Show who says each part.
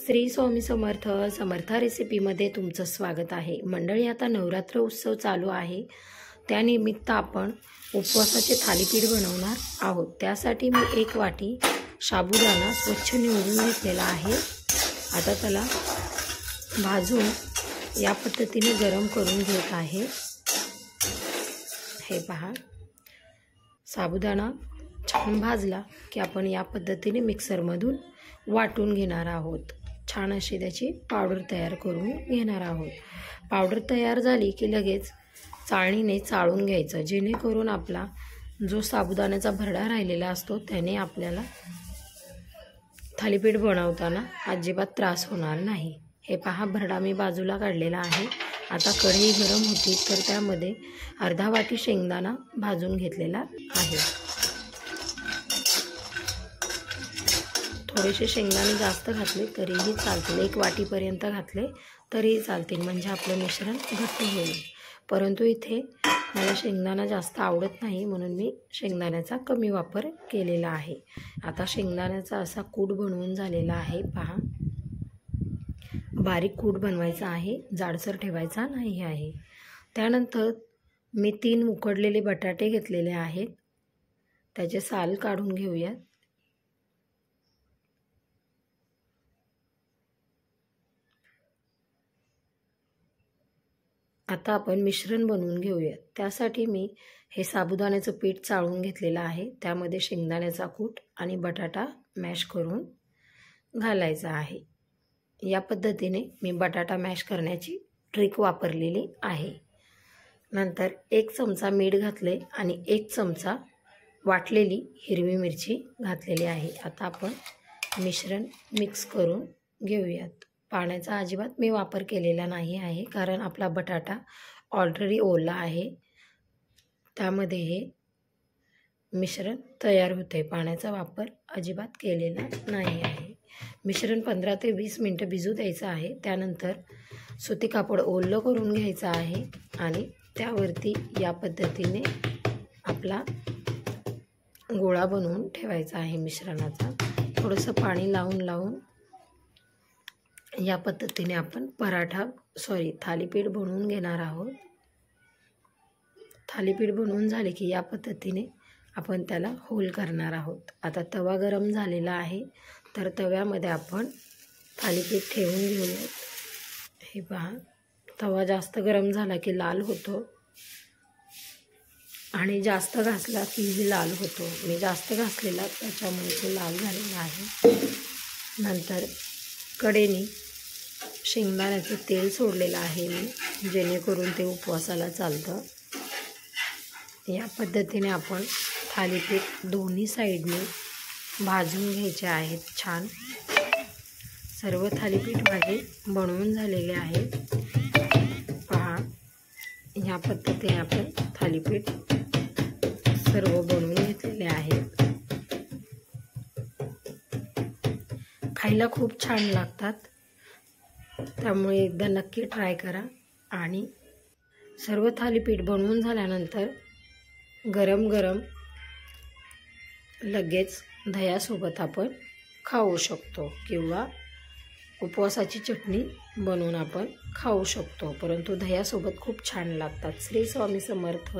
Speaker 1: श्री स्वामी समर्थ समर्थ रेसिपीमध्ये तुमचं स्वागत आहे। मंडळी, आता नवरात्र उत्सव चालू आहे, त्यानिमित्त आपण उपवासाचे थालीपीठ बनवणार आहोत। त्यासाठी मी 1 वाटी साबुदाणा स्वच्छ निवडून घेतलेला आहे। आता त्याला भाजून या पद्धतीने गरम करून घेत आहे। हे पहा, साबुदाणा छान भाजला की आपण या पद्धतीने मिक्सरमधून वाटून घेणार आहोत। छान अशी त्याची पावडर तयार करून घेणार आहोत। पावडर तयार झाली की लगेच चाळणीने चाळून घ्यायचं, जेणेकरून आपला जो साबुदाण्याचा भरडा राहिलेला असतो त्याने आपल्याला थालीपीठ बनवताना अजिबात त्रास होणार नाही। हे पहा, भरडा मी बाजूला काढलेला आहे। आता कढई गरम होती तर त्यामध्ये अर्धा वाटी शेंगदाणा भाजून घेतलेला आहे। थोडेसे शेंगदाणे जास्त घातले तरीही चालतील, 1 वाटीपर्यंत घातले तरीही चालतील, म्हणजे आपलं मिश्रण घट्ट होईल। परंतु इथे मला शेंगदाणा जास्त आवडत नाही, म्हणून मी शेंगदाण्याचा कमी वापर केलेला आहे। आता शेंगदाण्याचा असा कूट बनवून झालेला आहे। पहा, बारीक कूट बनवायचा आहे, जाडसर ठेवायचा नाही आहे। त्यानंतर मी 3 उकडलेले बटाटे घेतलेले आहेत, त्याचे साल काढून घेऊयात। आता आपण मिश्रण बनवून घेऊयात। त्यासाठी मी हे साबुदाण्याचं पीठ चाळून घेतलेलं आहे, त्यामध्ये शेंगदाण्याचा कूट आणि बटाटा मॅश करून घालायचा आहे। या पद्धतीने मी बटाटा मॅश करण्याची ट्रिक वापरलेली आहे। नंतर 1 चमचा मीठ घातले आणि 1 चमचा वाटलेली हिरवी मिरची घातलेली आहे। आता आपण मिश्रण मिक्स करून घेऊयात। पाण्याचा अजिबात मी वापर केलेला नाही आहे, कारण आपला बटाटा ऑलरेडी ओला आहे, त्यामध्ये हे मिश्रण तयार होते। पाण्याचा वापर अजिबात केलेला नाही आहे। मिश्रण 15 ते 20 मिनिटं भिजू द्यायचं आहे। त्यानंतर सुती कापड ओलं करून घ्यायचं आहे आणि त्यावरती या पद्धतीने आपला गोळा बनवून ठेवायचा आहे मिश्रणाचा। थोडंसं पाणी लावून या पद्धतीने आपण थालीपीठ बनवून घेणार आहोत। थालीपीठ बनवून झाले की या पद्धतीने आपण त्याला होल करणार आहोत। आता तवा गरम झालेला आहे, तर तव्यामध्ये आपण थालीपीठ ठेवून घेऊयात। हे पहा, तवा जास्त गरम झाला की लाल होतो आणि जास्त घासला की लाल होतो। मी जास्त घासलेला, त्याच्यामुळे तो लाल झालेला आहे। नंतर कढईने शेंगदाण्याचं तेल सोडलेलं आहे मी, जेणेकरून ते उपवासाला चालतं। या पद्धतीने आपण थालीपीठ दोन्ही साईडने भाजून घ्यायचे आहेत छान। सर्व थालीपीठ माझे बनवून झालेले आहेत। पहा, या पद्धतीने आपण थालीपीठ सर्व बनवून घेतलेले आहेत। खायला खूप छान लागतात, त्यामुळे एकदा नक्की ट्राय करा। आणि सर्व थालीपीठ बनवून झाल्यानंतर गरम गरम लगेच दह्यासोबत आपण खाऊ शकतो, किंवा उपवासाची चटणी बनवून आपण खाऊ शकतो, परंतु दह्यासोबत खूप छान लागतात। श्री स्वामी समर्थ।